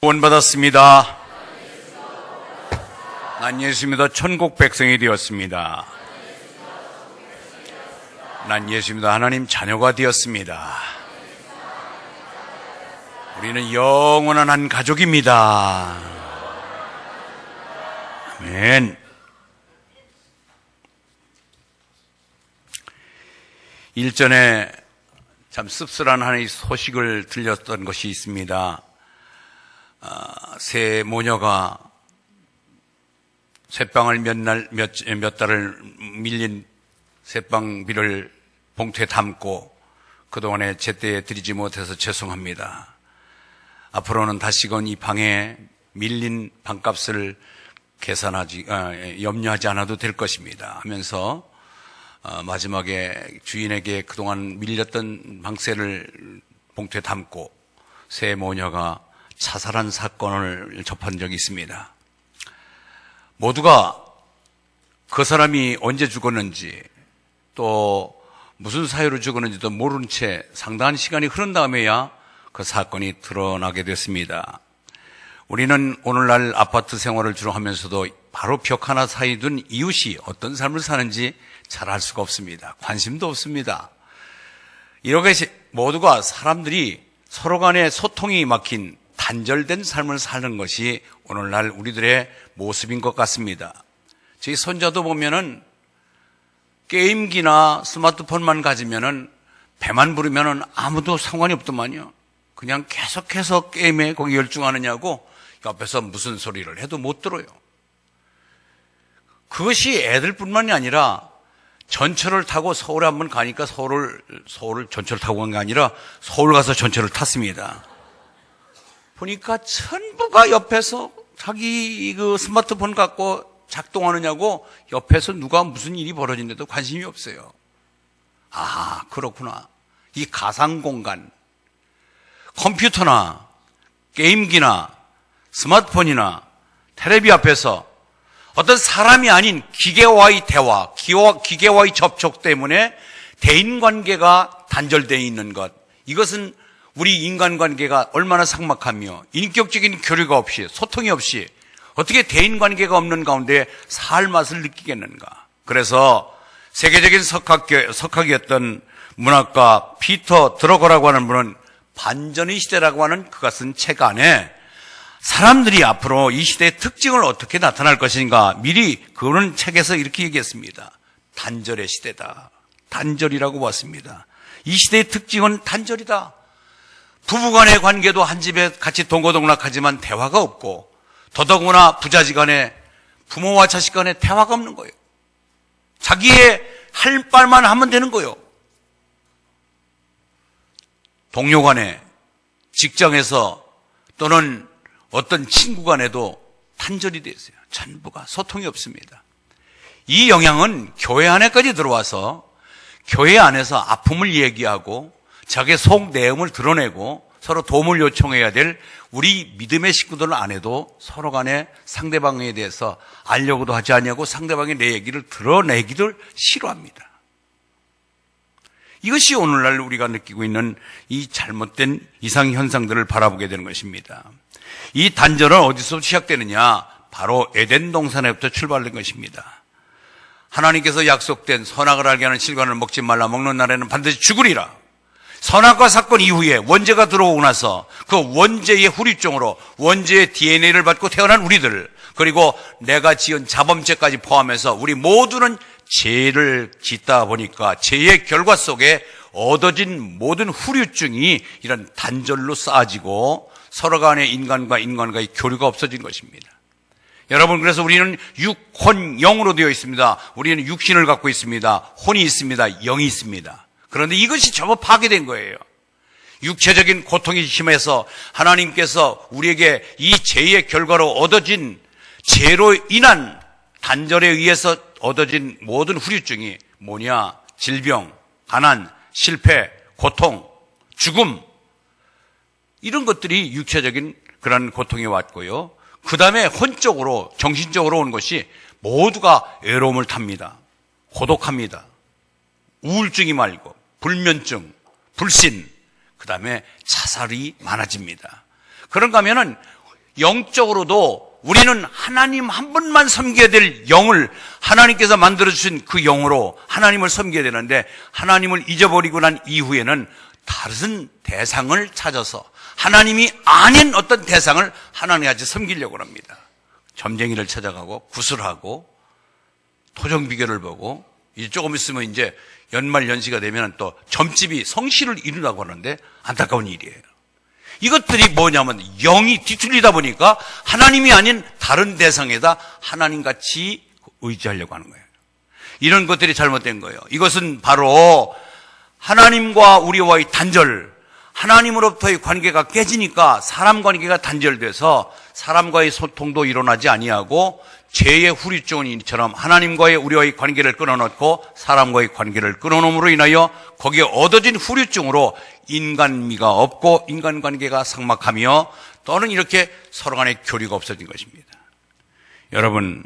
구원받았습니다. 난 예수 믿어 천국 백성이 되었습니다. 난 예수 믿어 하나님 자녀가 되었습니다. 우리는 영원한 한 가족입니다. 아멘. 일전에 참 씁쓸한 하나의 소식을 들렸던 것이 있습니다. 새 모녀가 쇠빵을 몇 달을 밀린 쇠빵비를 봉투에 담고 그동안에 제때 드리지 못해서 죄송합니다. 앞으로는 다시금 이 방에 밀린 방값을 염려하지 않아도 될 것입니다 하면서 마지막에 주인에게 그동안 밀렸던 방세를 봉투에 담고 새 모녀가 자살한 사건을 접한 적이 있습니다. 모두가 그 사람이 언제 죽었는지 또 무슨 사유로 죽었는지도 모른 채 상당한 시간이 흐른 다음에야 그 사건이 드러나게 됐습니다. 우리는 오늘날 아파트 생활을 주로 하면서도 바로 벽 하나 사이 둔 이웃이 어떤 삶을 사는지 잘 알 수가 없습니다. 관심도 없습니다. 이렇게 모두가 사람들이 서로 간에 소통이 막힌 단절된 삶을 사는 것이 오늘날 우리들의 모습인 것 같습니다. 저희 손자도 보면은 게임기나 스마트폰만 가지면은 배만 부르면은 아무도 상관이 없더만요. 그냥 계속해서 게임에 거기 열중하느냐고 옆에서 무슨 소리를 해도 못 들어요. 그것이 애들뿐만이 아니라 전철을 타고 서울에 한번 가니까 서울을 전철을 타고 간 게 아니라 서울 가서 전철을 탔습니다. 보니까 전부가 옆에서 자기 그 스마트폰 갖고 작동하느냐고 옆에서 누가 무슨 일이 벌어진데도 관심이 없어요. 아, 그렇구나. 이 가상공간, 컴퓨터나 게임기나 스마트폰이나 텔레비 앞에서 어떤 사람이 아닌 기계와의 대화, 기계와의 접촉 때문에 대인관계가 단절되어 있는 것, 이것은 우리 인간관계가 얼마나 삭막하며 인격적인 교류가 없이 소통이 없이 어떻게 대인관계가 없는 가운데 살 맛을 느끼겠는가. 그래서 세계적인 석학이었던 문학가 피터 드러거라고 하는 분은 반전의 시대라고 하는 그 같은 책 안에 사람들이 앞으로 이 시대의 특징을 어떻게 나타날 것인가 미리 그런 책에서 이렇게 얘기했습니다. 단절의 시대다. 단절이라고 봤습니다. 이 시대의 특징은 단절이다. 부부간의 관계도 한 집에 같이 동거동락하지만 대화가 없고 더더구나 부자지간에 부모와 자식 간에 대화가 없는 거예요. 자기의 할 말만 하면 되는 거예요. 동료 간에, 직장에서 또는 어떤 친구 간에도 단절이 되어 있어요. 전부가 소통이 없습니다. 이 영향은 교회 안에까지 들어와서 교회 안에서 아픔을 얘기하고 자기의 속 내음을 드러내고 서로 도움을 요청해야 될 우리 믿음의 식구들 안에도 서로 간에 상대방에 대해서 알려고도 하지 않냐고 상대방의 내 얘기를 드러내기를 싫어합니다. 이것이 오늘날 우리가 느끼고 있는 이 잘못된 이상현상들을 바라보게 되는 것입니다. 이 단절은 어디서 시작되느냐? 바로 에덴 동산에부터 출발된 것입니다. 하나님께서 약속된 선악을 알게 하는 실과를 먹지 말라. 먹는 날에는 반드시 죽으리라. 선악과 사건 이후에 원죄가 들어오고 나서 그 원죄의 후유증으로 원죄의 DNA를 받고 태어난 우리들, 그리고 내가 지은 자범죄까지 포함해서 우리 모두는 죄를 짓다 보니까 죄의 결과 속에 얻어진 모든 후유증이 이런 단절로 쌓아지고 서로 간의 인간과의 교류가 없어진 것입니다. 여러분, 그래서 우리는 육혼영으로 되어 있습니다. 우리는 육신을 갖고 있습니다. 혼이 있습니다. 영이 있습니다. 그런데 이것이 전부 파괴된 거예요. 육체적인 고통이 심해서 하나님께서 우리에게 이 죄의 결과로 얻어진 죄로 인한 단절에 의해서 얻어진 모든 후유증이 뭐냐? 질병, 가난, 실패, 고통, 죽음, 이런 것들이 육체적인 그런 고통이 왔고요. 그 다음에 혼적으로, 정신적으로 온 것이 모두가 외로움을 탑니다. 고독합니다. 우울증이 말고 불면증, 불신, 그 다음에 자살이 많아집니다. 그런가 하면은 영적으로도 우리는 하나님 한 분만 섬겨야 될 영을 하나님께서 만들어주신 그 영으로 하나님을 섬겨야 되는데, 하나님을 잊어버리고 난 이후에는 다른 대상을 찾아서 하나님이 아닌 어떤 대상을 하나님같이 섬기려고 합니다. 점쟁이를 찾아가고 구슬하고 토종비결을 보고, 이제 조금 있으면 이제 연말 연시가 되면 또 점집이 성씨를 이루라고 하는데 안타까운 일이에요. 이것들이 뭐냐면 영이 뒤틀리다 보니까 하나님이 아닌 다른 대상에다 하나님같이 의지하려고 하는 거예요. 이런 것들이 잘못된 거예요. 이것은 바로 하나님과 우리와의 단절, 하나님으로부터의 관계가 깨지니까 사람 관계가 단절돼서 사람과의 소통도 일어나지 아니하고 죄의 후유증처럼 하나님과의 우리와의 관계를 끊어놓고 사람과의 관계를 끊어놓음으로 인하여 거기에 얻어진 후유증으로 인간미가 없고 인간관계가 삭막하며 또는 이렇게 서로 간의 교류가 없어진 것입니다. 여러분,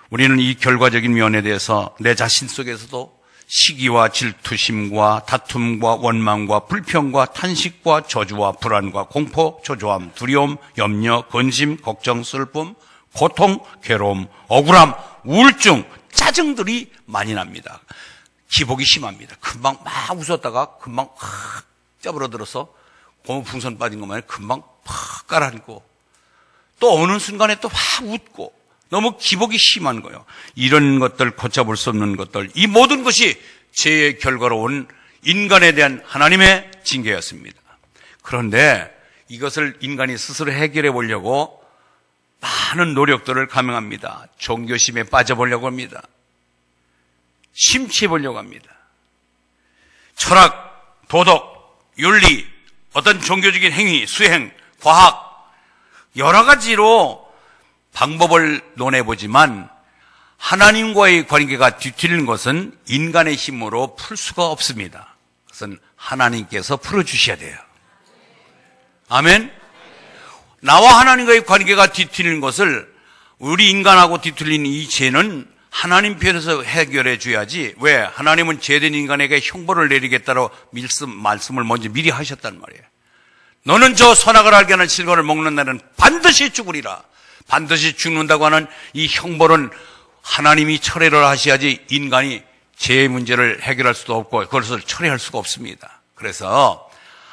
우리는 이 결과적인 면에 대해서 내 자신 속에서도 시기와 질투심과 다툼과 원망과 불평과 탄식과 저주와 불안과 공포, 초조함, 두려움, 염려, 근심, 걱정, 슬픔, 고통, 괴로움, 억울함, 우울증, 짜증들이 많이 납니다. 기복이 심합니다. 금방 막 웃었다가 금방 확 짜부러들어서 고무풍선 빠진 것만 금방 팍 깔아앉고, 또 어느 순간에 또 확 웃고, 너무 기복이 심한 거예요. 이런 것들, 걷잡을 수 없는 것들, 이 모든 것이 죄의 결과로 온 인간에 대한 하나님의 징계였습니다. 그런데 이것을 인간이 스스로 해결해 보려고 많은 노력들을 감행합니다. 종교심에 빠져보려고 합니다. 심취해 보려고 합니다. 철학, 도덕, 윤리, 어떤 종교적인 행위, 수행, 과학, 여러 가지로 방법을 논해보지만 하나님과의 관계가 뒤틀린 것은 인간의 힘으로 풀 수가 없습니다. 그것은 하나님께서 풀어주셔야 돼요. 아멘? 나와 하나님과의 관계가 뒤틀린 것을, 우리 인간하고 뒤틀린 이 죄는 하나님 편에서 해결해 줘야지, 왜? 하나님은 죄된 인간에게 형벌을 내리겠다고 말씀을 먼저 미리 하셨단 말이에요. 너는 저 선악을 알게 하는 실과를 먹는 날은 반드시 죽으리라. 반드시 죽는다고 하는 이 형벌은 하나님이 철회를 하셔야지 인간이 죄의 문제를 해결할 수도 없고 그것을 철회할 수가 없습니다. 그래서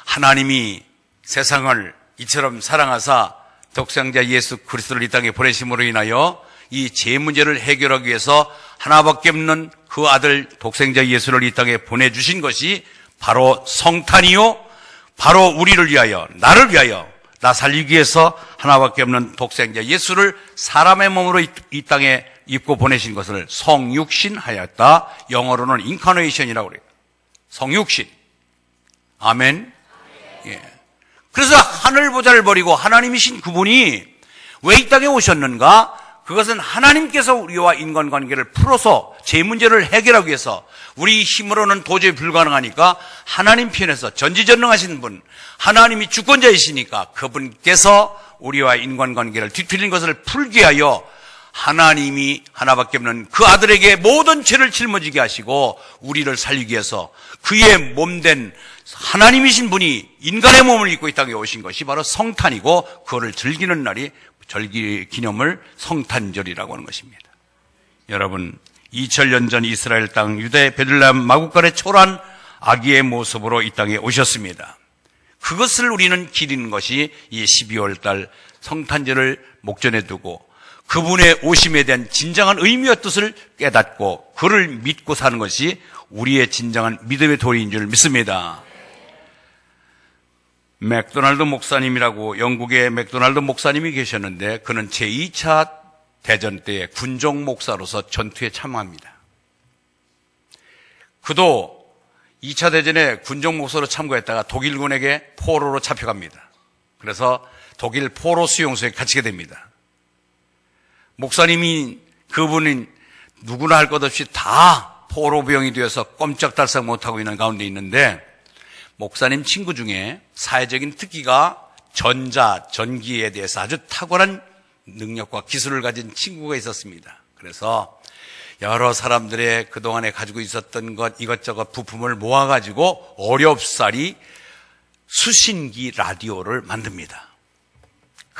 하나님이 세상을 이처럼 사랑하사 독생자 예수 그리스도를 이 땅에 보내심으로 인하여 이 죄 문제를 해결하기 위해서 하나밖에 없는 그 아들 독생자 예수를 이 땅에 보내주신 것이 바로 성탄이요, 바로 우리를 위하여, 나를 위하여, 나 살리기 위해서 하나밖에 없는 독생자 예수를 사람의 몸으로 이 땅에 입고 보내신 것을 성육신 하였다. 영어로는 인카네이션이라고 그래요. 성육신. 아멘. 예. 그래서 하늘 보좌를 버리고 하나님이신 그분이 왜 이 땅에 오셨는가? 그것은 하나님께서 우리와 인간관계를 풀어서 제 문제를 해결하기 위해서, 우리 힘으로는 도저히 불가능하니까 하나님 편에서 전지전능하신 분, 하나님이 주권자이시니까 그분께서 우리와 인간관계를 뒤틀린 것을 풀기 위하여 하나님이 하나밖에 없는 그 아들에게 모든 죄를 짊어지게 하시고 우리를 살리기 위해서 그의 몸된 하나님이신 분이 인간의 몸을 입고 이 땅에 오신 것이 바로 성탄이고, 그거를 즐기는 날이 절기 기념을 성탄절이라고 하는 것입니다. 여러분, 2000년 전 이스라엘 땅 유대 베들레헴 마구간의 초라한 아기의 모습으로 이 땅에 오셨습니다. 그것을 우리는 기리는 것이 이 12월 달 성탄절을 목전에 두고 그분의 오심에 대한 진정한 의미와 뜻을 깨닫고 그를 믿고 사는 것이 우리의 진정한 믿음의 도리인 줄 믿습니다. 맥도날드 목사님이라고 영국의 맥도날드 목사님이 계셨는데, 그는 제2차 대전 때에 군종 목사로서 전투에 참가합니다. 그도 2차 대전에 군종 목사로 참가했다가 독일군에게 포로로 잡혀갑니다. 그래서 독일 포로 수용소에 갇히게 됩니다. 목사님이, 그분은 누구나 할 것 없이 다 포로병이 되어서 꼼짝달싹 못하고 있는 가운데 있는데, 목사님 친구 중에 사회적인 특기가 전기에 대해서 아주 탁월한 능력과 기술을 가진 친구가 있었습니다. 그래서 여러 사람들의 그동안에 가지고 있었던 것 이것저것 부품을 모아가지고 어렵사리 수신기 라디오를 만듭니다.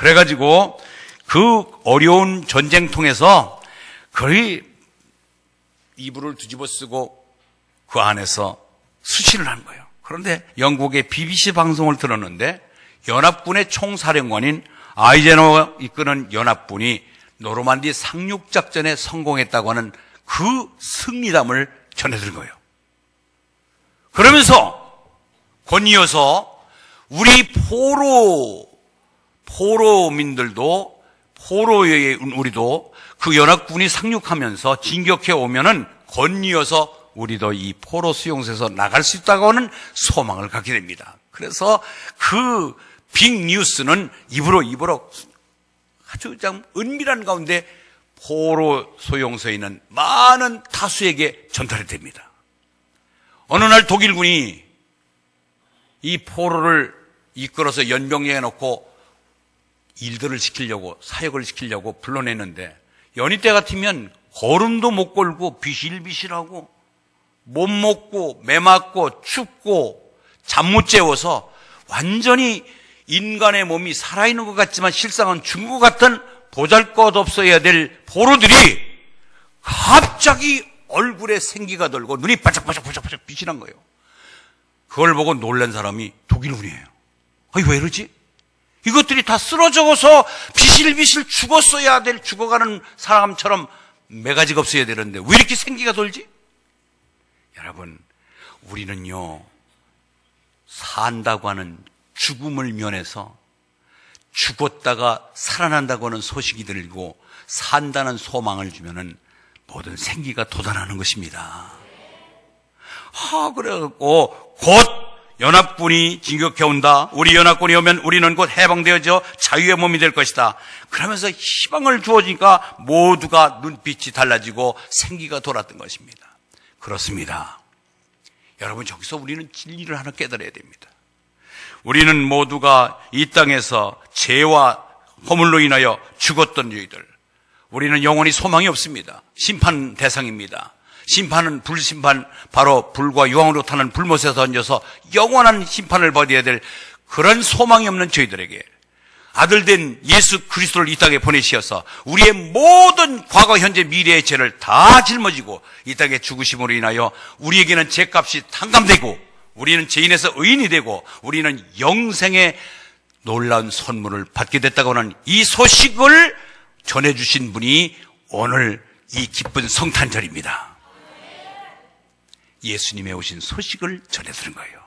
그래가지고 그 어려운 전쟁통에서 거의 이불을 뒤집어 쓰고 그 안에서 수신을 한 거예요. 그런데 영국의 BBC 방송을 들었는데 연합군의 총사령관인 아이젠호가 이끄는 연합군이 노르만디 상륙작전에 성공했다고 하는 그 승리담을 전해드린 거예요. 그러면서 권이어서 우리 포로민들도 포로의 우리도 그 연합군이 상륙하면서 진격해 오면은 권이어서 우리도 이 포로 수용소에서 나갈 수 있다고 하는 소망을 갖게 됩니다. 그래서 그 빅뉴스는 입으로 아주 참 은밀한 가운데 포로 수용소에 있는 많은 다수에게 전달이 됩니다. 어느 날 독일군이 이 포로를 이끌어서 연병장에 놓고 일들을 시키려고 사역을 시키려고 불러내는데 연희 때 같으면 걸음도 못 걸고 비실비실하고 못 먹고 매맞고 춥고 잠 못 재워서 완전히 인간의 몸이 살아있는 것 같지만 실상은 죽은 것 같은 보잘것없어야 될 포로들이 갑자기 얼굴에 생기가 돌고 눈이 바짝바짝 빛이 난 거예요. 그걸 보고 놀란 사람이 독일군이에요. 아니 왜 이러지? 이것들이 다 쓰러져서 비실비실 죽어가는 사람처럼 매가지가 없어야 되는데 왜 이렇게 생기가 돌지? 여러분, 우리는요, 산다고 하는 죽음을 면해서 죽었다가 살아난다고 하는 소식이 들고 산다는 소망을 주면은 모든 생기가 돋아나는 것입니다. 그래갖고 곧 연합군이 진격해 온다. 우리 연합군이 오면 우리는 곧 해방되어져 자유의 몸이 될 것이다. 그러면서 희망을 주어지니까 모두가 눈빛이 달라지고 생기가 돌았던 것입니다. 그렇습니다. 여러분, 저기서 우리는 진리를 하나 깨달아야 됩니다. 우리는 모두가 이 땅에서 죄와 허물로 인하여 죽었던 저희들, 우리는 영원히 소망이 없습니다. 심판 대상입니다. 심판은 불심판, 바로 불과 유황으로 타는 불못에 던져서 영원한 심판을 받아야 될 그런 소망이 없는 저희들에게 아들된 예수 그리스도를 이 땅에 보내시어서 우리의 모든 과거, 현재, 미래의 죄를 다 짊어지고 이 땅에 죽으심으로 인하여 우리에게는 죄값이 탕감되고 우리는 죄인에서 의인이 되고 우리는 영생의 놀라운 선물을 받게 됐다고 하는 이 소식을 전해주신 분이 오늘 이 기쁜 성탄절입니다. 예수님의 오신 소식을 전해드린 거예요.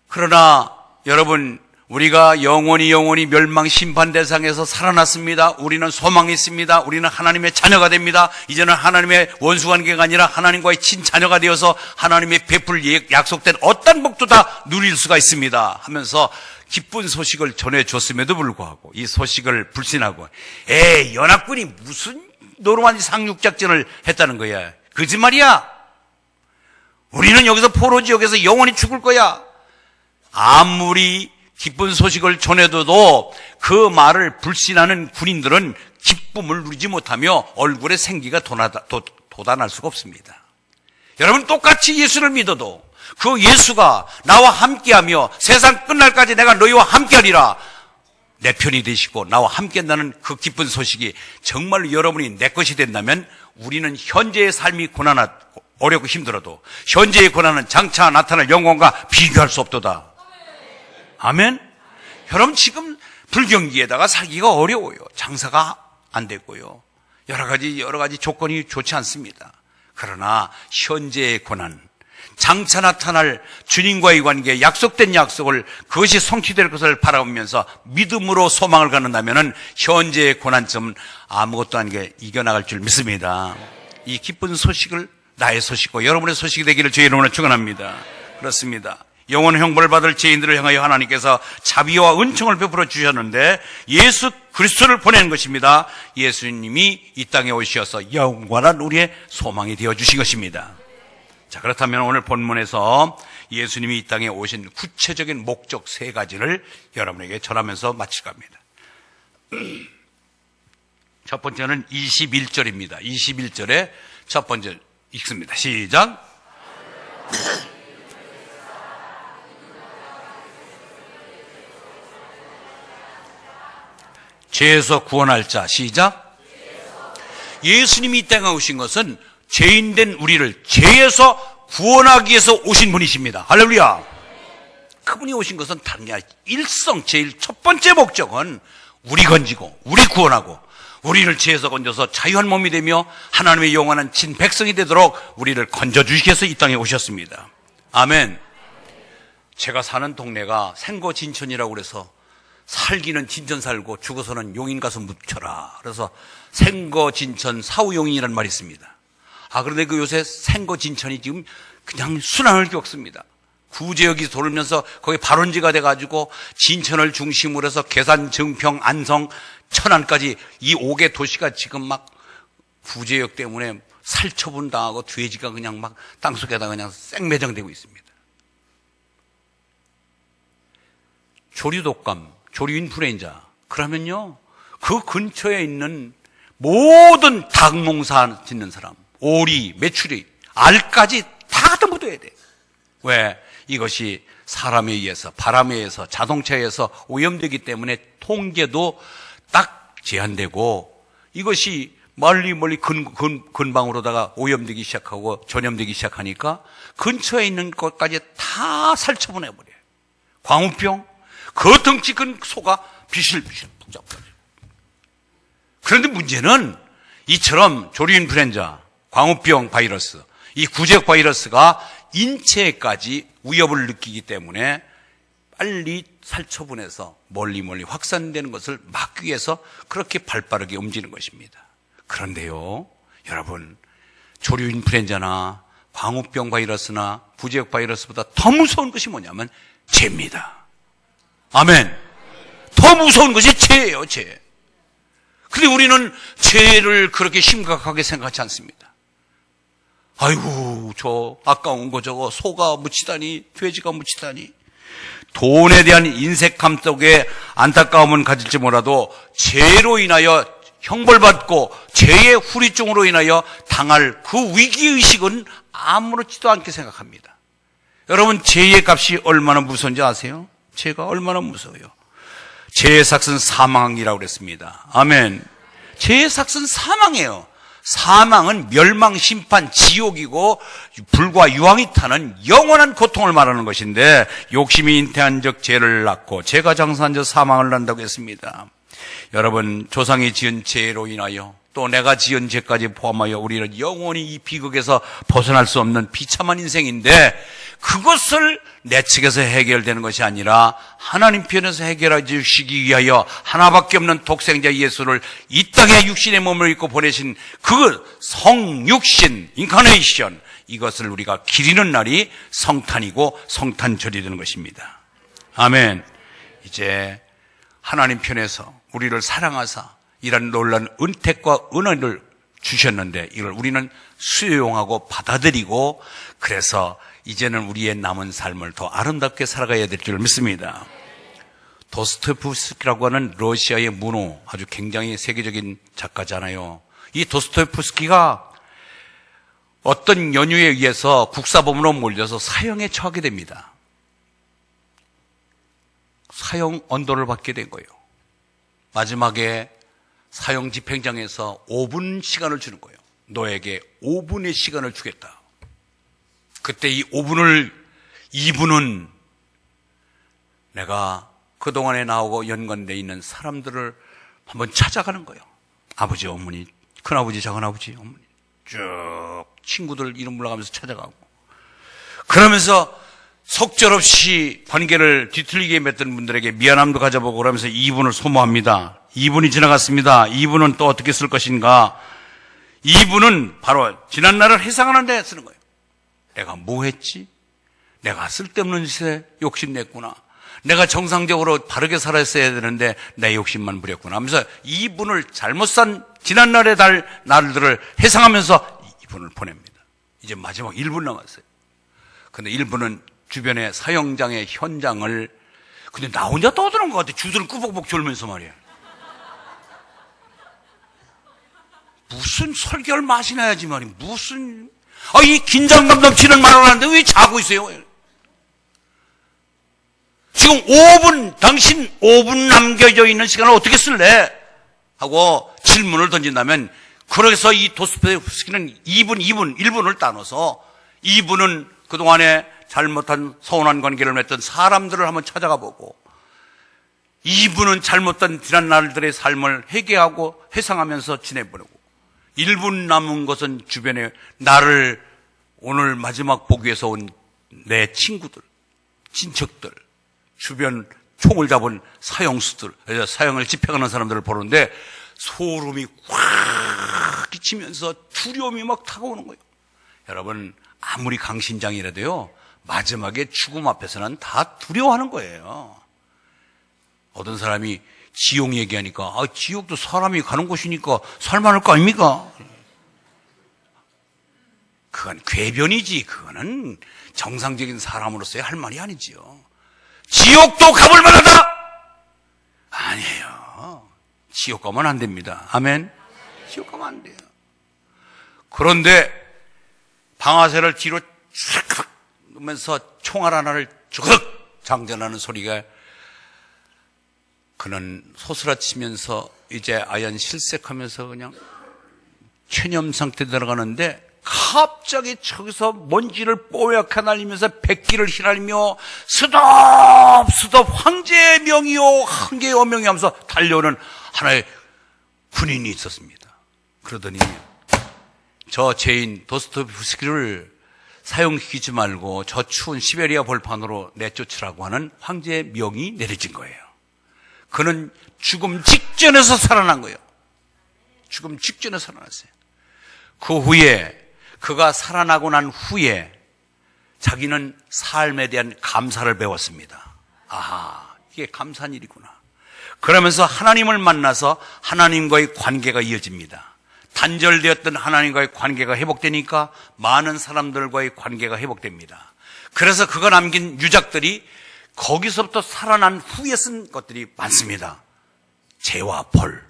그러나 여러분, 우리가 영원히 멸망 심판 대상에서 살아났습니다. 우리는 소망이 있습니다. 우리는 하나님의 자녀가 됩니다. 이제는 하나님의 원수관계가 아니라 하나님과의 친자녀가 되어서 하나님의 베풀 약속된 어떤 복도 다 누릴 수가 있습니다 하면서 기쁜 소식을 전해줬음에도 불구하고 이 소식을 불신하고 연합군이 무슨 노르만디 상륙작전을 했다는 거야. 거짓말이야. 우리는 여기서 포로 지역에서 영원히 죽을 거야. 아무리 기쁜 소식을 전해도 그 말을 불신하는 군인들은 기쁨을 누리지 못하며 얼굴에 생기가 돋아날 수가 없습니다. 여러분, 똑같이 예수를 믿어도 그 예수가 나와 함께하며 세상 끝날까지 내가 너희와 함께하리라, 내 편이 되시고 나와 함께한다는 그 기쁜 소식이 정말로 여러분이 내 것이 된다면 우리는 현재의 삶이 어렵고 힘들어도 현재의 고난은 장차 나타날 영광과 비교할 수 없도다. 아멘? 여러분, 지금 불경기에다가 살기가 어려워요. 장사가 안 됐고요. 여러 가지 조건이 좋지 않습니다. 그러나 현재의 고난, 장차 나타날 주님과의 관계, 약속된 약속을, 그것이 성취될 것을 바라보면서 믿음으로 소망을 갖는다면 현재의 고난점은 아무것도 아니게 이겨나갈 줄 믿습니다. 이 기쁜 소식을 나의 소식과 여러분의 소식이 되기를 주의 이름으로 축원합니다. 그렇습니다. 영원 형벌을 받을 죄인들을 향하여 하나님께서 자비와 은총을 베풀어 주셨는데 예수 그리스도를 보내는 것입니다. 예수님이 이 땅에 오셔서 영원한 우리의 소망이 되어 주신 것입니다. 자, 그렇다면 오늘 본문에서 예수님이 이 땅에 오신 구체적인 목적 3가지를 여러분에게 전하면서 마칠 겁니다. 첫 번째는 21절입니다. 21절에 첫 번째 읽습니다. 시작. 죄에서 구원할 자. 시작. 예수님이 이 땅에 오신 것은 죄인된 우리를 죄에서 구원하기 위해서 오신 분이십니다. 할렐루야. 그분이 오신 것은 다른 게 아니라 제일 첫 번째 목적은 우리 건지고 우리 구원하고 우리를 죄에서 건져서 자유한 몸이 되며 하나님의 영원한 친백성이 되도록 우리를 건져주시기 위해서 이 땅에 오셨습니다. 아멘. 제가 사는 동네가 생거진천이라고 그래서 살기는 진천 살고 죽어서는 용인 가서 묻혀라. 그래서 생거진천 사후용인이라는 말이 있습니다. 그런데 그 요새 생거진천이 지금 그냥 순환을 겪습니다. 구제역이 돌면서 거기 발원지가 돼가지고 진천을 중심으로 해서 계산, 증평, 안성, 천안까지 이 5개 도시가 지금 막 구제역 때문에 살처분 당하고 돼지가 그냥 막 땅속에다 그냥 생매장되고 있습니다. 조류독감, 조류인플루엔자. 그러면요, 그 근처에 있는 모든 닭농사 짓는 사람, 오리, 메추리, 알까지 다 갖다 묻어야 돼. 왜? 이것이 사람에 의해서, 바람에 의해서, 자동차에 의해서 오염되기 때문에 통제도 딱 제한되고 이것이 멀리 근방으로다가 오염되기 시작하고 전염되기 시작하니까 근처에 있는 것까지 다 살처분해버려요. 광우병, 그 덩치 큰 소가 비실비실 복잡하죠. 그런데 문제는 이처럼 조류인플루엔자, 광우병 바이러스, 이 구제역 바이러스가 인체까지 위협을 느끼기 때문에 빨리 살처분해서 멀리 확산되는 것을 막기 위해서 그렇게 발빠르게 움직이는 것입니다. 그런데요, 여러분, 조류인플루엔자나 광우병 바이러스나 구제역 바이러스보다 더 무서운 것이 뭐냐면 죄입니다. 아멘. 더 무서운 것이 죄예요, 죄. 근데 우리는 죄를 그렇게 심각하게 생각하지 않습니다. 아이고, 저 아까운 거 저거 소가 묻히다니, 돼지가 묻히다니. 돈에 대한 인색함 속에 안타까움은 가질지 몰라도 죄로 인하여 형벌받고 죄의 후리증으로 인하여 당할 그 위기의식은 아무렇지도 않게 생각합니다. 여러분, 죄의 값이 얼마나 무서운지 아세요? 죄가 얼마나 무서워요. 죄의 삭은 사망이라고 그랬습니다. 아멘. 죄의 삭은 사망이에요. 사망은 멸망, 심판, 지옥이고 불과 유황이 타는 영원한 고통을 말하는 것인데, 욕심이 잉태한 적 죄를 낳고 죄가 장사한 적 사망을 낳는다고 했습니다. 여러분, 조상이 지은 죄로 인하여 또 내가 지은 죄까지 포함하여 우리는 영원히 이 비극에서 벗어날 수 없는 비참한 인생인데, 그것을 내 측에서 해결되는 것이 아니라 하나님 편에서 해결해 주시기 위하여 하나밖에 없는 독생자 예수를 이 땅에 육신의 몸을 입고 보내신 그 성육신, 인카네이션, 이것을 우리가 기리는 날이 성탄이고 성탄절이 되는 것입니다. 아멘. 이제 하나님 편에서 우리를 사랑하사 이런 놀라운 은택과 은혜를 주셨는데, 이걸 우리는 수용하고 받아들이고, 그래서 이제는 우리의 남은 삶을 더 아름답게 살아가야 될 줄 믿습니다. 도스토옙스키라고 하는 러시아의 문호, 아주 굉장히 세계적인 작가잖아요. 이 도스토옙스키가 어떤 연유에 의해서 국사범으로 몰려서 사형에 처하게 됩니다. 사형 언도를 받게 된 거예요. 마지막에 사형 집행장에서 5분 시간을 주는 거예요. 너에게 5분의 시간을 주겠다. 그때 이 2분은 내가 그동안에 나오고 연관되어 있는 사람들을 한번 찾아가는 거예요. 아버지, 어머니, 큰아버지, 작은아버지, 어머니 쭉 친구들 이름 불러가면서 찾아가고, 그러면서 속절없이 관계를 뒤틀리게 맺던 분들에게 미안함도 가져보고 그러면서 2분을 소모합니다. 2분이 지나갔습니다. 2분은 또 어떻게 쓸 것인가? 2분은 바로 지난날을 회상하는 데 쓰는 거예요. 내가 뭐 했지? 내가 쓸데없는 짓에 욕심냈구나. 내가 정상적으로 바르게 살았어야 되는데 내 욕심만 부렸구나 하면서 2분을 잘못 산 지난날의 날들을 회상하면서 2분을 보냅니다. 이제 마지막 1분 남았어요. 근데 1분은 주변의 사형장의 현장을, 근데 나 혼자 떠드는 것 같아. 주들을 꾸벅꾸벅 졸면서 말이야. 무슨 설교를 맛이 나야지 말이야. 무슨, 이 긴장감 넘치는 말을 하는데 왜 자고 있어요? 지금 5분, 당신 5분 남겨져 있는 시간을 어떻게 쓸래? 하고 질문을 던진다면, 그래서 이 도스토옙스키는 1분을 나눠서 2분은 그동안에 잘못한 서운한 관계를 맺던 사람들을 한번 찾아가 보고, 2분은 잘못된 지난 날들의 삶을 회개하고 회상하면서 지내보내고, 1분 남은 것은 주변에 나를 오늘 마지막 보기 위해서 온 내 친구들, 친척들, 주변 총을 잡은 사형수들, 사형을 집행하는 사람들을 보는데 소름이 확 끼치면서 두려움이 막 다가오는 거예요. 여러분, 아무리 강신장이라도요, 마지막에 죽음 앞에서는 다 두려워하는 거예요. 어떤 사람이 지옥 얘기하니까, 지옥도 사람이 가는 곳이니까 살만할 거 아닙니까? 그건 궤변이지, 그거는 정상적인 사람으로서의 할 말이 아니지요. 지옥도 가볼 만하다? 아니에요. 지옥 가면 안 됩니다. 아멘? 지옥 가면 안 돼요. 그런데 방아쇠를 뒤로 싹 하면서 총알 하나를 주걱 장전하는 소리가, 그는 소스라치면서 이제 아연 실색하면서 그냥 체념 상태에 들어가는데, 갑자기 저기서 먼지를 뽀얗게 날리면서 백기를 휘날리며 스톱 황제의 명이요 황제의 어명이 하면서 달려오는 하나의 군인이 있었습니다. 그러더니 저 죄인 도스토옙스키를 사형시키지 말고 저 추운 시베리아 벌판으로 내쫓으라고 하는 황제의 명이 내려진 거예요. 그는 죽음 직전에서 살아난 거예요. 죽음 직전에 살아났어요. 그 후에, 그가 살아나고 난 후에 자기는 삶에 대한 감사를 배웠습니다. 아하, 이게 감사한 일이구나. 그러면서 하나님을 만나서 하나님과의 관계가 이어집니다. 단절되었던 하나님과의 관계가 회복되니까 많은 사람들과의 관계가 회복됩니다. 그래서 그가 남긴 유작들이 거기서부터 살아난 후에 쓴 것들이 많습니다. 재와 벌.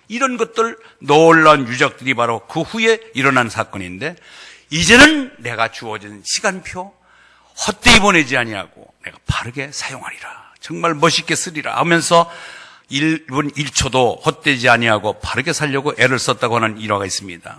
이런 것들, 놀라운 유적들이 바로 그 후에 일어난 사건인데, 이제는 내가 주어진 시간표 헛되이 보내지 아니하고 내가 바르게 사용하리라, 정말 멋있게 쓰리라 하면서 1분 1초도 헛되지 아니하고 바르게 살려고 애를 썼다고 하는 일화가 있습니다.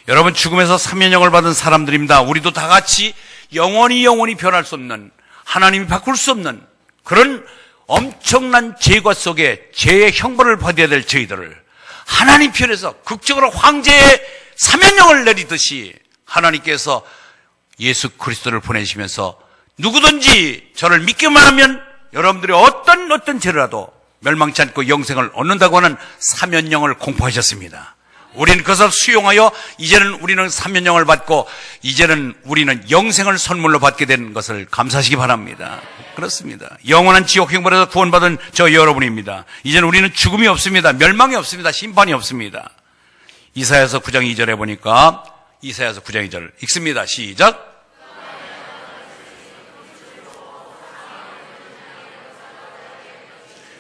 여러분, 죽음에서 사면형을 받은 사람들입니다. 우리도 다 같이 영원히 변할 수 없는, 하나님이 바꿀 수 없는 그런 엄청난 죄과 속에 죄의 형벌을 받아야 될 저희들을 하나님 편에서 극적으로 황제의 사면형을 내리듯이 하나님께서 예수 그리스도를 보내시면서 누구든지 저를 믿기만 하면 여러분들이 어떤 죄라도 멸망치 않고 영생을 얻는다고 하는 사면형을 공포하셨습니다. 우리는 그것을 수용하여 이제는 우리는 사면형을 받고 이제는 우리는 영생을 선물로 받게 된 것을 감사하시기 바랍니다. 그렇습니다. 영원한 지옥 형벌에서 구원받은 저 여러분입니다. 이제는 우리는 죽음이 없습니다. 멸망이 없습니다. 심판이 없습니다. 이사야서 9장 2절에 보니까 이사야서 9장 2절 읽습니다. 시작.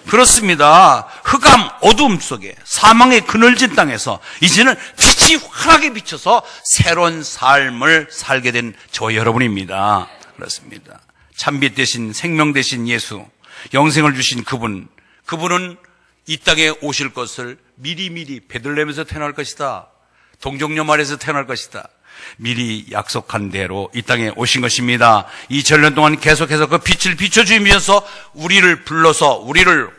그렇습니다. 흑암, 어두움 속에 사망의 그늘진 땅에서 이제는 빛이 환하게 비쳐서 새로운 삶을 살게 된 저 여러분입니다. 그렇습니다. 참빛 대신 생명 대신 예수, 영생을 주신 그분은 이 땅에 오실 것을 미리 베들레헴에서 태어날 것이다, 동정녀 마리아에서 태어날 것이다, 미리 약속한 대로 이 땅에 오신 것입니다. 2000년 동안 계속해서 그 빛을 비춰주면서 우리를 불러서 우리는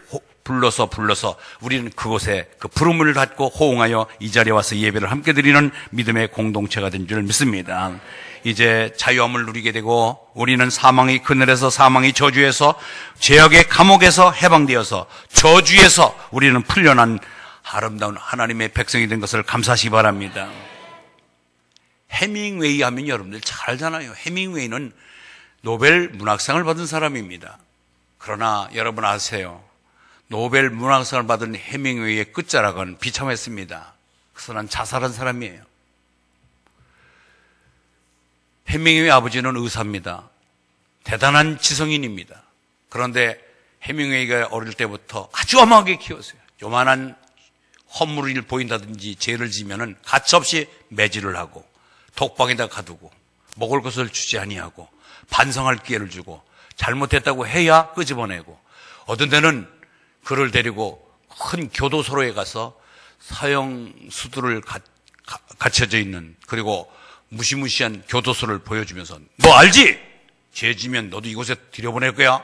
그곳에 그 부름을 받고 호응하여 이 자리에 와서 예배를 함께 드리는 믿음의 공동체가 된 줄 믿습니다. 이제 자유함을 누리게 되고 우리는 사망의 그늘에서, 사망의 저주에서, 죄악의 감옥에서 해방되어서 저주에서 우리는 풀려난 아름다운 하나님의 백성이 된 것을 감사하시기 바랍니다. 해밍웨이 하면 여러분들 잘 알잖아요. 해밍웨이는 노벨 문학상을 받은 사람입니다. 그러나 여러분 아세요? 노벨 문학상을 받은 해밍웨이의 끝자락은 비참했습니다. 그 사람은 자살한 사람이에요. 해밍웨이 아버지는 의사입니다. 대단한 지성인입니다. 그런데 해밍웨이가 어릴 때부터 아주 엄하게 키웠어요. 요만한 허물을 보인다든지 죄를 지면은 가차없이 매질을 하고 독방에다 가두고 먹을 것을 주지 아니하고 반성할 기회를 주고 잘못했다고 해야 끄집어내고, 어떤 때는 그를 데리고 큰 교도소로에 가서 사형수들을 갇혀져 있는, 그리고 무시무시한 교도소를 보여주면서 너 알지? 죄지면 너도 이곳에 들여보낼 거야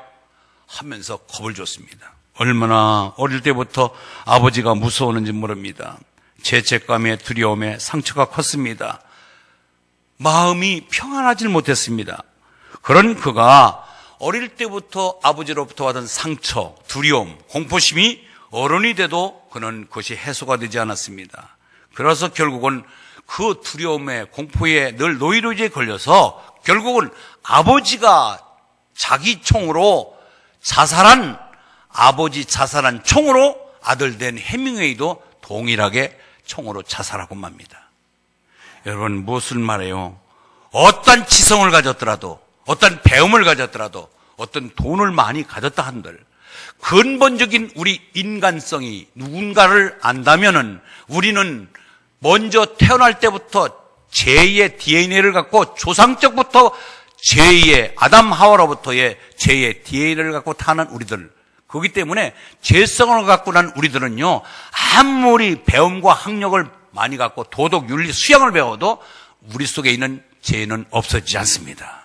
하면서 겁을 줬습니다. 얼마나 어릴 때부터 아버지가 무서웠는지 모릅니다. 죄책감에 두려움에 상처가 컸습니다. 마음이 평안하질 못했습니다. 그런 그가 어릴 때부터 아버지로부터 받은 상처, 두려움, 공포심이 어른이 돼도 그는 그것이 해소가 되지 않았습니다. 그래서 결국은 그 두려움에 공포에 늘 노이로제에 걸려서 결국은 아버지가 자기 총으로 자살한, 아버지 자살한 총으로 아들 된 해밍웨이도 동일하게 총으로 자살하고 맙니다. 여러분, 무엇을 말해요? 어떤 지성을 가졌더라도, 어떤 배움을 가졌더라도, 어떤 돈을 많이 가졌다 한들 근본적인 우리 인간성이 누군가를 안다면은 우리는 먼저 태어날 때부터 제2의 DNA를 갖고, 조상적부터 제2의 아담 하와로부터의 제2의 DNA를 갖고 타는 우리들, 그렇기 때문에 죄성을 갖고 난 우리들은요, 아무리 배움과 학력을 많이 갖고 도덕, 윤리, 수양을 배워도 우리 속에 있는 죄는 없어지지 않습니다.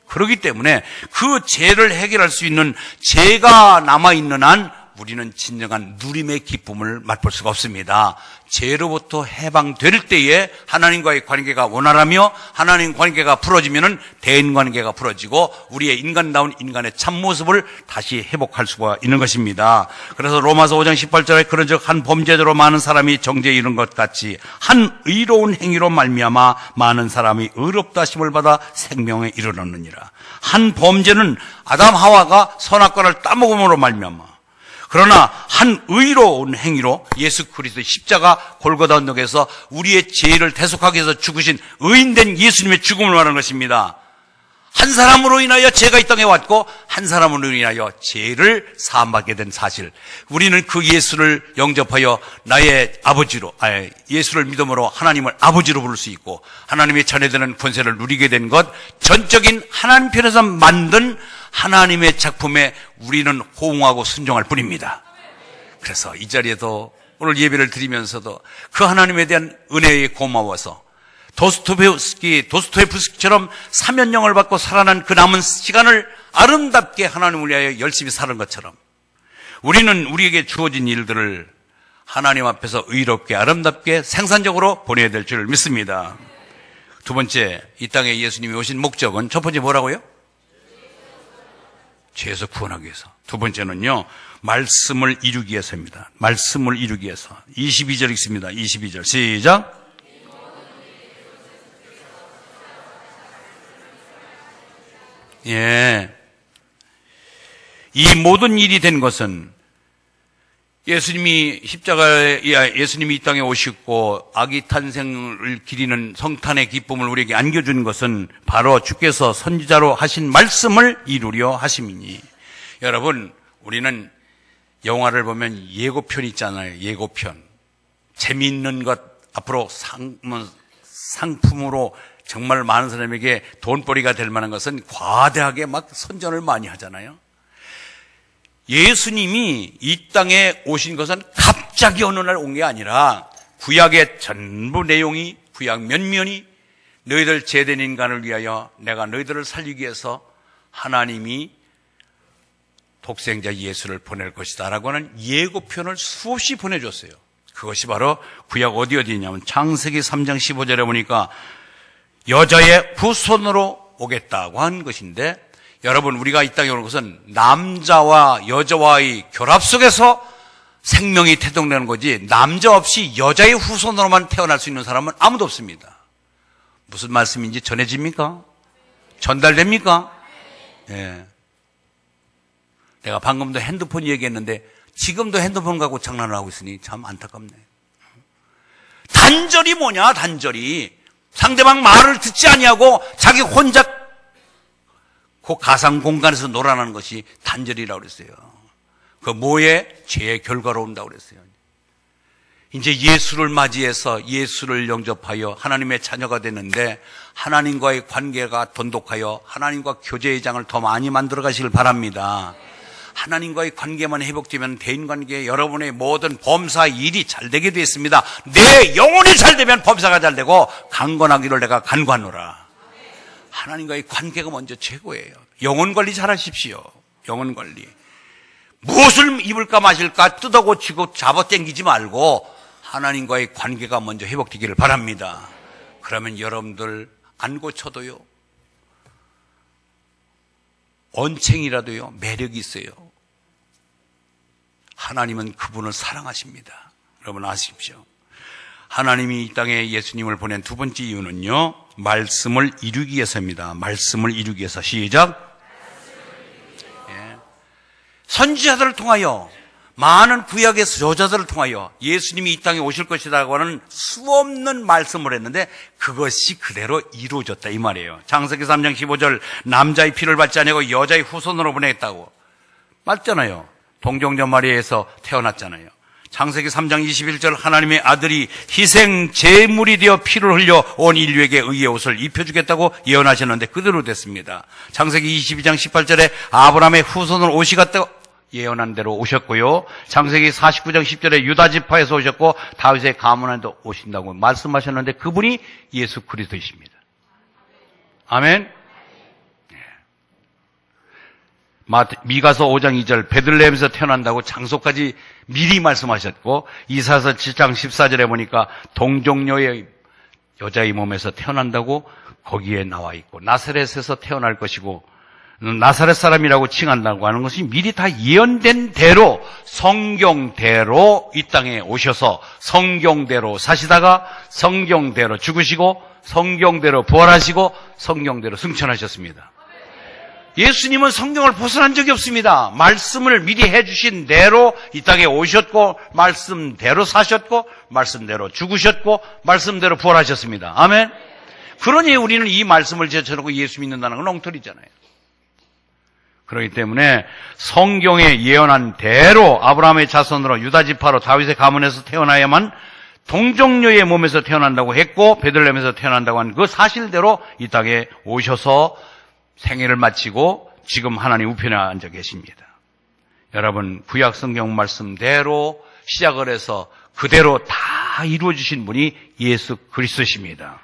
그렇기 때문에 그 죄를 해결할 수 있는 죄가 남아있는 한 우리는 진정한 누림의 기쁨을 맛볼 수가 없습니다. 죄로부터 해방될 때에 하나님과의 관계가 원활하며 하나님 관계가 풀어지면은 대인 관계가 풀어지고 우리의 인간다운 인간의 참모습을 다시 회복할 수가 있는 것입니다. 그래서 로마서 5장 18절에 그런즉 한 범죄자로 많은 사람이 정죄에 이른 것 같이 한 의로운 행위로 말미암아 많은 사람이 의롭다 하심을 받아 생명에 이르렀느니라. 한 범죄는 아담 하와가 선악과를 따먹음으로 말미암아, 그러나 한 의로운 행위로 예수 그리스도의 십자가 골고다 언덕에서 우리의 죄를 대속하기 위해서 죽으신 의인된 예수님의 죽음을 말하는 것입니다. 한 사람으로 인하여 죄가 이 땅에 왔고 한 사람으로 인하여 죄를 사함받게 된 사실, 우리는 그 예수를 영접하여 나의 아버지로, 예수를 믿음으로 하나님을 아버지로 부를 수 있고 하나님의 자녀되는 권세를 누리게 된 것, 전적인 하나님 편에서 만든 하나님의 작품에 우리는 호응하고 순종할 뿐입니다. 그래서 이 자리에도 오늘 예배를 드리면서도 그 하나님에 대한 은혜에 고마워서 도스토옙스키처럼 사면령을 받고 살아난 그 남은 시간을 아름답게 하나님을 위하여 열심히 사는 것처럼 우리는 우리에게 주어진 일들을 하나님 앞에서 의롭게 아름답게 생산적으로 보내야 될 줄 믿습니다. 두 번째, 이 땅에 예수님이 오신 목적은 첫 번째 뭐라고요? 죄에서 구원하기 위해서. 두 번째는요, 말씀을 이루기 위해서입니다. 말씀을 이루기 위해서. 22절 읽습니다. 22절 시작. 예, 이 모든 일이 된 것은 예수님이 이 땅에 오시고 아기 탄생을 기리는 성탄의 기쁨을 우리에게 안겨준 것은 바로 주께서 선지자로 하신 말씀을 이루려 하심이니. 여러분, 우리는 영화를 보면 예고편 있잖아요. 예고편. 재미있는 것, 앞으로 상품으로 정말 많은 사람에게 돈벌이가 될 만한 것은 과대하게 막 선전을 많이 하잖아요. 예수님이 이 땅에 오신 것은 갑자기 어느 날 온 게 아니라 구약의 전부 내용이, 구약 면면이 너희들 죄된 인간을 위하여 내가 너희들을 살리기 위해서 하나님이 독생자 예수를 보낼 것이다 라고 하는 예고편을 수없이 보내줬어요. 그것이 바로 구약 어디 있냐면 창세기 3장 15절에 보니까 여자의 후손으로 오겠다고 한 것인데, 여러분, 우리가 이 땅에 오는 것은 남자와 여자와의 결합 속에서 생명이 태동되는 거지, 남자 없이 여자의 후손으로만 태어날 수 있는 사람은 아무도 없습니다. 무슨 말씀인지 전해집니까? 전달됩니까? 예. 내가 방금도 핸드폰 얘기했는데 지금도 핸드폰 갖고 장난을 하고 있으니 참 안타깝네. 단절이 뭐냐, 단절이. 상대방 말을 듣지 아니하고 자기 혼자 그 가상 공간에서 놀아나는 것이 단절이라고 그랬어요. 그 뭐에? 죄의 결과로 온다고 그랬어요. 이제 예수를 맞이해서 예수를 영접하여 하나님의 자녀가 되는데 하나님과의 관계가 돈독하여 하나님과 교제의 장을 더 많이 만들어 가시길 바랍니다. 하나님과의 관계만 회복되면 대인관계, 여러분의 모든 범사 일이 잘 되게 되어 있습니다. 내 영혼이 잘 되면 범사가 잘 되고 강건하기를 내가 간구하노라. 하나님과의 관계가 먼저 최고예요. 영혼 관리 잘 하십시오. 영혼 관리. 무엇을 입을까 마실까 뜯어고치고 잡아당기지 말고 하나님과의 관계가 먼저 회복되기를 바랍니다. 그러면 여러분들 안 고쳐도요, 언챙이라도요 매력이 있어요. 하나님은 그분을 사랑하십니다. 여러분 아십시오. 하나님이 이 땅에 예수님을 보낸 두 번째 이유는요, 말씀을 이루기 위해서입니다. 말씀을 이루기 위해서. 시작. 예. 선지자들을 통하여, 많은 구약의 저자들을 통하여 예수님이 이 땅에 오실 것이라고 하는 수없는 말씀을 했는데 그것이 그대로 이루어졌다 이 말이에요. 창세기 3장 15절 남자의 피를 받지 아니하고 여자의 후손으로 보내겠다고 맞잖아요. 동정녀 마리아에서 태어났잖아요. 창세기 3장 21절 하나님의 아들이 희생 제물이 되어 피를 흘려 온 인류에게 의의 옷을 입혀주겠다고 예언하셨는데 그대로 됐습니다. 창세기 22장 18절에 아브라함의 후손으로 오시겠다고 예언한 대로 오셨고요. 창세기 49장 10절에 유다 지파에서 오셨고 다윗의 가문에도 오신다고 말씀하셨는데 그분이 예수 그리스도이십니다. 아멘. 미가서 5장 2절 베들레헴에서 태어난다고 장소까지 미리 말씀하셨고 이사야서 7장 14절에 보니까 동정녀의 여자의 몸에서 태어난다고 거기에 나와 있고 나사렛에서 태어날 것이고 나사렛 사람이라고 칭한다고 하는 것이 미리 다 예언된 대로 성경대로 이 땅에 오셔서 성경대로 사시다가 성경대로 죽으시고 성경대로 부활하시고 성경대로 승천하셨습니다. 예수님은 성경을 벗어난 적이 없습니다. 말씀을 미리 해주신 대로 이 땅에 오셨고 말씀대로 사셨고 말씀대로 죽으셨고 말씀대로 부활하셨습니다. 아멘. 그러니 우리는 이 말씀을 제쳐놓고 예수 믿는다는 건 엉터리잖아요. 그렇기 때문에 성경에 예언한 대로 아브라함의 자손으로 유다 지파로 다윗의 가문에서 태어나야만 동정녀의 몸에서 태어난다고 했고 베들레헴에서 태어난다고 한 그 사실대로 이 땅에 오셔서 생애를 마치고 지금 하나님 우편에 앉아 계십니다. 여러분 구약 성경 말씀대로 시작을 해서 그대로 다 이루어주신 분이 예수 그리스도십니다.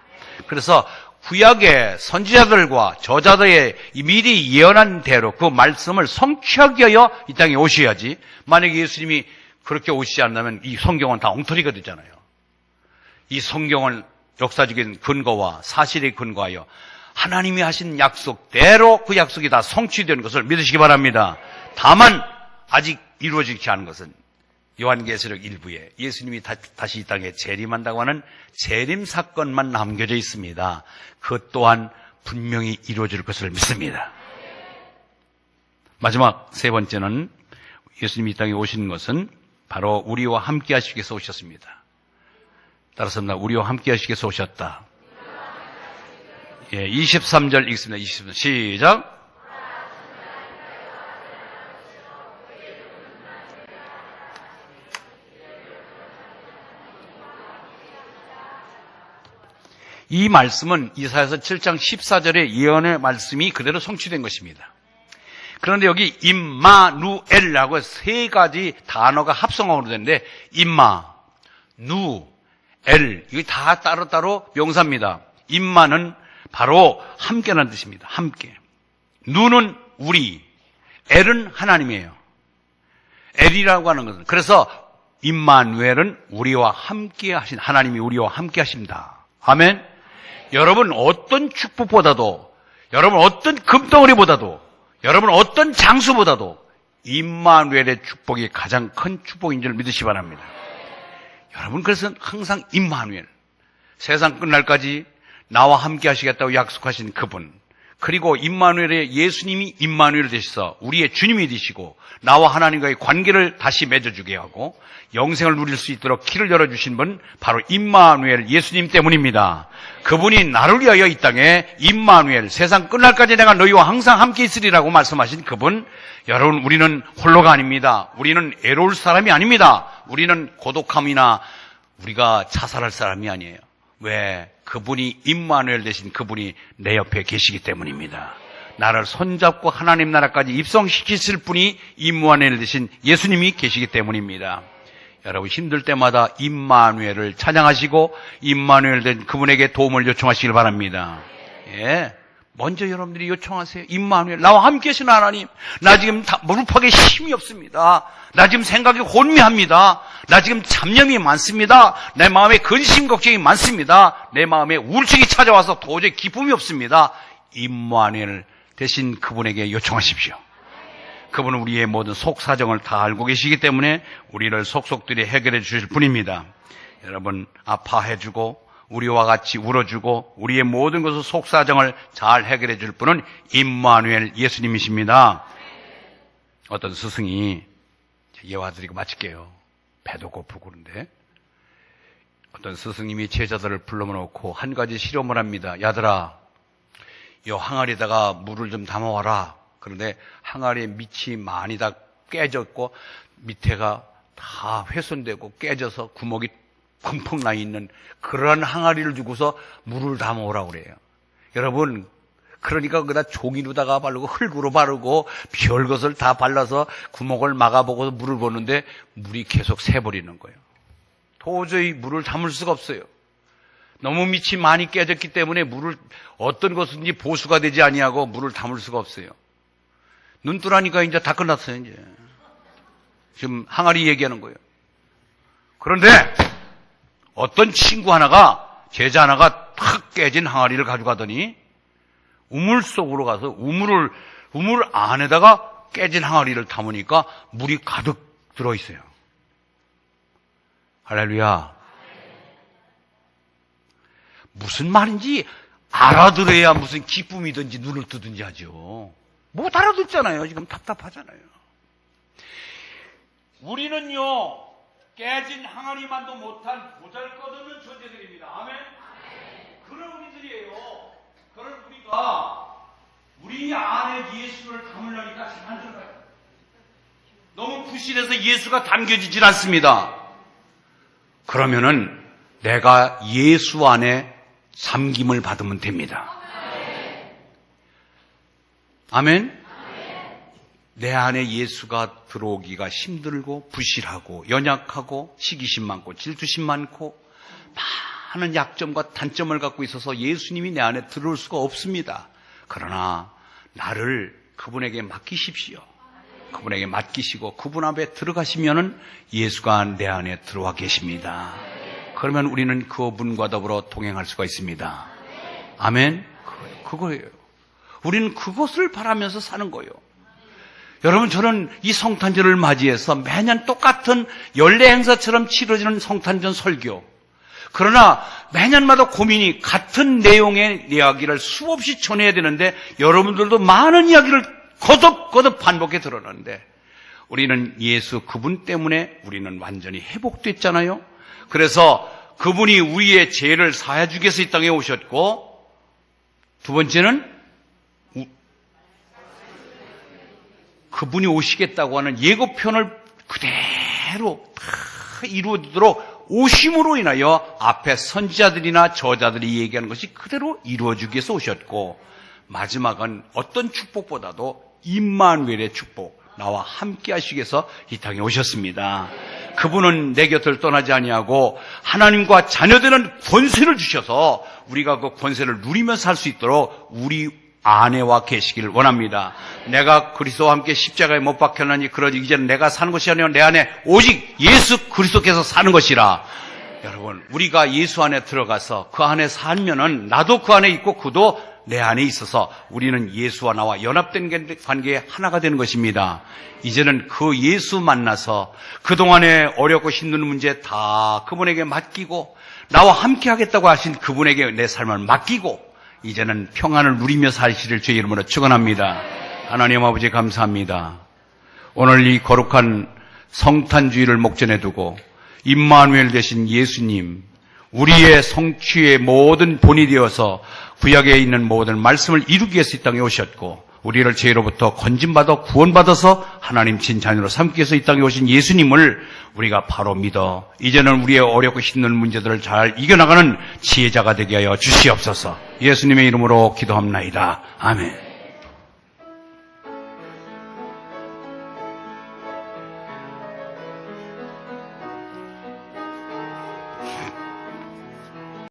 그래서 구약의 선지자들과 저자들의 미리 예언한 대로 그 말씀을 성취하기 위하여 이 땅에 오셔야지, 만약에 예수님이 그렇게 오시지 않는다면 이 성경은 다 엉터리가 되잖아요. 이 성경은 역사적인 근거와 사실에 근거하여 하나님이 하신 약속대로 그 약속이 다 성취되는 것을 믿으시기 바랍니다. 다만 아직 이루어지지 않은 것은 요한계시록 1부에 예수님이 다시 이 땅에 재림한다고 하는 재림 사건만 남겨져 있습니다. 그것 또한 분명히 이루어질 것을 믿습니다. 마지막 세 번째는 예수님이 이 땅에 오신 것은 바로 우리와 함께 하시기 위해서 오셨습니다. 따라서 우리와 함께 하시기 위해서 오셨다. 23절 읽습니다. 23절 시작. 이 말씀은 이사야서 7장 14절의 예언의 말씀이 그대로 성취된 것입니다. 그런데 여기 임마누엘이라고 세 가지 단어가 합성어로 되는데 임마, 누, 엘 이게 다 따로따로 명사입니다. 임마는 바로 함께라는 뜻입니다. 함께. 누는 우리, 엘은 하나님이에요. 엘이라고 하는 것은 그래서 임마누엘은 우리와 함께 하신 하나님이 우리와 함께 하십니다. 아멘. 여러분 어떤 축복보다도, 여러분 어떤 금덩어리보다도, 여러분 어떤 장수보다도 임마누엘의 축복이 가장 큰 축복인 줄 믿으시기 바랍니다. 여러분 그래서 항상 임마누엘, 세상 끝날까지 나와 함께 하시겠다고 약속하신 그분, 그리고 임마누엘의 예수님이 임마누엘 되셔서 우리의 주님이 되시고 나와 하나님과의 관계를 다시 맺어주게 하고 영생을 누릴 수 있도록 길을 열어주신 분 바로 임마누엘 예수님 때문입니다. 그분이 나를 위하여 이 땅에 임마누엘, 세상 끝날까지 내가 너희와 항상 함께 있으리라고 말씀하신 그분. 여러분 우리는 홀로가 아닙니다. 우리는 애로울 사람이 아닙니다. 우리는 고독함이나 우리가 자살할 사람이 아니에요. 왜? 그분이 임마누엘 되신 그분이 내 옆에 계시기 때문입니다. 나를 손잡고 하나님 나라까지 입성시키실 분이 임마누엘 되신 예수님이 계시기 때문입니다. 여러분 힘들 때마다 임마누엘을 찬양하시고 임마누엘 된 그분에게 도움을 요청하시길 바랍니다. 예. 먼저 여러분들이 요청하세요. 임마누엘, 나와 함께 계신 하나님, 나 지금 무릎팍에 힘이 없습니다. 나 지금 생각이 혼미합니다. 나 지금 잡념이 많습니다. 내 마음에 근심 걱정이 많습니다. 내 마음에 우울증이 찾아와서 도저히 기쁨이 없습니다. 임마누엘 대신 그분에게 요청하십시오. 그분은 우리의 모든 속사정을 다 알고 계시기 때문에 우리를 속속들이 해결해 주실 분입니다. 여러분 아파해주고 우리와 같이 울어주고 우리의 모든 것을 속사정을 잘 해결해 줄 분은 임마누엘 예수님이십니다. 어떤 스승이 예화드리고 마칠게요. 배도 고프고 그런데 어떤 스승님이 제자들을 불러놓고 한 가지 실험을 합니다. 야들아, 요 항아리에다가 물을 좀 담아와라. 그런데 항아리에 밑이 많이 다 깨졌고 밑에가 다 훼손되고 깨져서 구멍이 펑펑 나 있는 그런 항아리를 주고서 물을 담아오라고 그래요. 여러분, 그러니까 거기다 종이로다가 바르고 흙으로 바르고 별것을 다 발라서 구멍을 막아보고서 물을 보는데 물이 계속 새버리는 거예요. 도저히 물을 담을 수가 없어요. 너무 밑이 많이 깨졌기 때문에 물을 어떤 것인지 보수가 되지 아니하고 물을 담을 수가 없어요. 눈 뜨라니까 이제 다 끝났어요. 이제 지금 항아리 얘기하는 거예요. 그런데 어떤 친구 하나가, 제자 하나가 탁 깨진 항아리를 가져가더니 우물 속으로 가서 우물 안에다가 깨진 항아리를 담으니까 물이 가득 들어있어요. 할렐루야. 무슨 말인지 알아들어야 무슨 기쁨이든지 눈을 뜨든지 하죠. 못 알아듣잖아요. 지금 답답하잖아요. 우리는요, 깨진 항아리만도 못한 보잘것없는 존재들입니다. 아멘? 그런 우리들이에요. 그런 우리가 우리 안에 예수를 담으려니까 잘 안 들어가요. 너무 부실해서 예수가 담겨지질 않습니다. 그러면은 내가 예수 안에 잠김을 받으면 됩니다. 아멘? 내 안에 예수가 들어오기가 힘들고 부실하고 연약하고 시기심 많고 질투심 많고 많은 약점과 단점을 갖고 있어서 예수님이 내 안에 들어올 수가 없습니다. 그러나 나를 그분에게 맡기십시오. 그분에게 맡기시고 그분 앞에 들어가시면은 예수가 내 안에 들어와 계십니다. 그러면 우리는 그분과 더불어 동행할 수가 있습니다. 아멘? 그거예요. 우리는 그것을 바라면서 사는 거예요. 여러분, 저는 이 성탄절을 맞이해서 매년 똑같은 연례 행사처럼 치러지는 성탄절 설교. 그러나 매년마다 고민이 같은 내용의 이야기를 수없이 전해야 되는데 여러분들도 많은 이야기를 거듭거듭 반복해 들었는데 우리는 예수 그분 때문에 우리는 완전히 회복됐잖아요. 그래서 그분이 우리의 죄를 사해 주기 위해서 이 땅에 오셨고 두 번째는 그분이 오시겠다고 하는 예고편을 그대로 다 이루어지도록 오심으로 인하여 앞에 선지자들이나 저자들이 얘기하는 것이 그대로 이루어지기 위해서 오셨고 마지막은 어떤 축복보다도 임마누엘의 축복, 나와 함께 하시기 위해서 이 땅에 오셨습니다. 그분은 내 곁을 떠나지 아니하고 하나님과 자녀되는 권세를 주셔서 우리가 그 권세를 누리면서 살 수 있도록 우리 안에와 계시기를 원합니다. 내가 그리스도와 함께 십자가에 못 박혔나니 그러지 이제는 내가 사는 것이 아니라 내 안에 오직 예수 그리스도께서 사는 것이라. 여러분, 우리가 예수 안에 들어가서 그 안에 살면은 나도 그 안에 있고 그도 내 안에 있어서 우리는 예수와 나와 연합된 관계에 하나가 되는 것입니다. 이제는 그 예수 만나서 그동안에 어렵고 힘든 문제 다 그분에게 맡기고 나와 함께 하겠다고 하신 그분에게 내 삶을 맡기고 이제는 평안을 누리며 사시를 주의 이름으로 축원합니다. 하나님 아버지 감사합니다. 오늘 이 거룩한 성탄주의를 목전에 두고 임마누엘 되신 예수님, 우리의 성취의 모든 본이 되어서 구약에 있는 모든 말씀을 이루기 위해서 이 땅에 오셨고 우리를 죄로부터 건짐받아 구원받아서 하나님 친자녀로 삼기 위해서 이 땅에 오신 예수님을 우리가 바로 믿어 이제는 우리의 어렵고 힘든 문제들을 잘 이겨나가는 지혜자가 되게 하여 주시옵소서. 예수님의 이름으로 기도합나이다. 아멘.